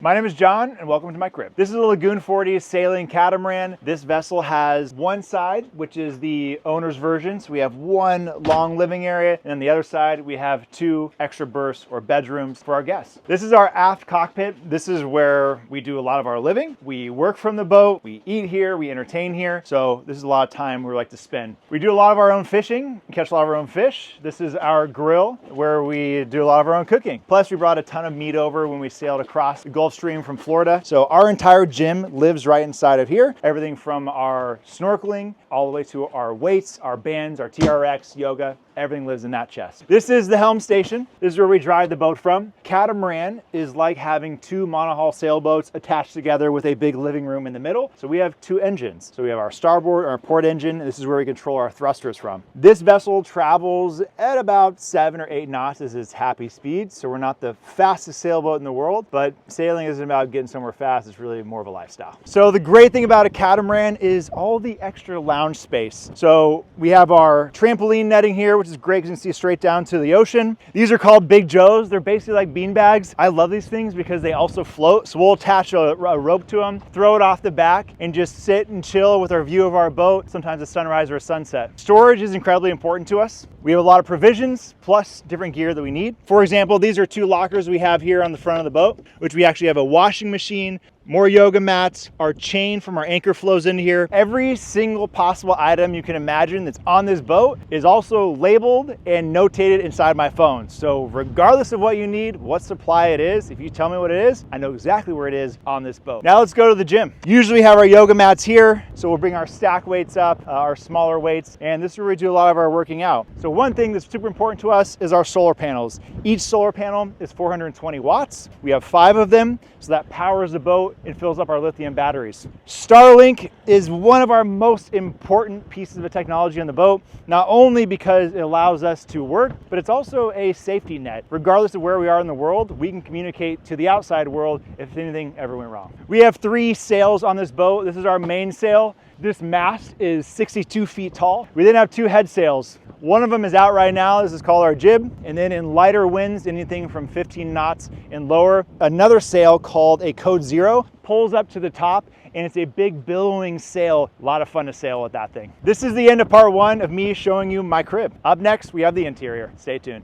My name is John and welcome to my crib. This is a Lagoon 40 sailing catamaran. This vessel has one side, which is the owner's version. So we have one long living area, and on the other side, we have two extra berths or bedrooms for our guests. This is our aft cockpit. This is where we do a lot of our living. We work from the boat, we eat here, we entertain here. So this is a lot of time we like to spend. We do a lot of our own fishing, catch a lot of our own fish. This is our grill where we do a lot of our own cooking. Plus we brought a ton of meat over when we sailed across the Gulf Stream from Florida. So our entire gym lives right inside of here. Everything from our snorkeling all the way to our weights, our bands, our TRX, yoga, everything lives in that chest. This is the helm station. This is where we drive the boat from. Catamaran is like having two monohull sailboats attached together with a big living room in the middle. So we have two engines. So we have our starboard, our port engine. This is where we control our thrusters from. This vessel travels at about 7 or 8 knots as its happy speed. So we're not the fastest sailboat in the world, but sailing isn't about getting somewhere fast. It's really more of a lifestyle. So the great thing about a catamaran is all the extra lounge space. So we have our trampoline netting here, which is great because you can see straight down to the ocean. These are called Big Joes. They're basically like bean bags. I love these things because they also float. So we'll attach a rope to them, throw it off the back, and just sit and chill with our view of our boat, sometimes a sunrise or a sunset. Storage is incredibly important to us. We have a lot of provisions plus different gear that we need. For example, these are two lockers we have here on the front of the boat, which we actually have a washing machine, more yoga mats, our chain from our anchor flows into here. Every single possible item you can imagine that's on this boat is also labeled and notated inside my phone. So regardless of what you need, what supply it is, if you tell me what it is, I know exactly where it is on this boat. Now let's go to the gym. Usually we have our yoga mats here. So we'll bring our stack weights up, our smaller weights, and this is where we do a lot of our working out. So one thing that's super important to us is our solar panels. Each solar panel is 420 watts. We have 5 of them, so that powers the boat and fills up our lithium batteries. Starlink is one of our most important pieces of technology on the boat, not only because it allows us to work, but it's also a safety net. Regardless of where we are in the world, we can communicate to the outside world if anything ever went wrong. We have 3 sails on this boat. This is our main sail. This mast is 62 feet tall. We then have 2 head sails. One of them is out right now. This is called our jib. And then in lighter winds, anything from 15 knots and lower, another sail called a Code Zero pulls up to the top, and it's a big billowing sail. A lot of fun to sail with that thing. This is the end of part 1 of me showing you my crib. Up next, we have the interior. Stay tuned.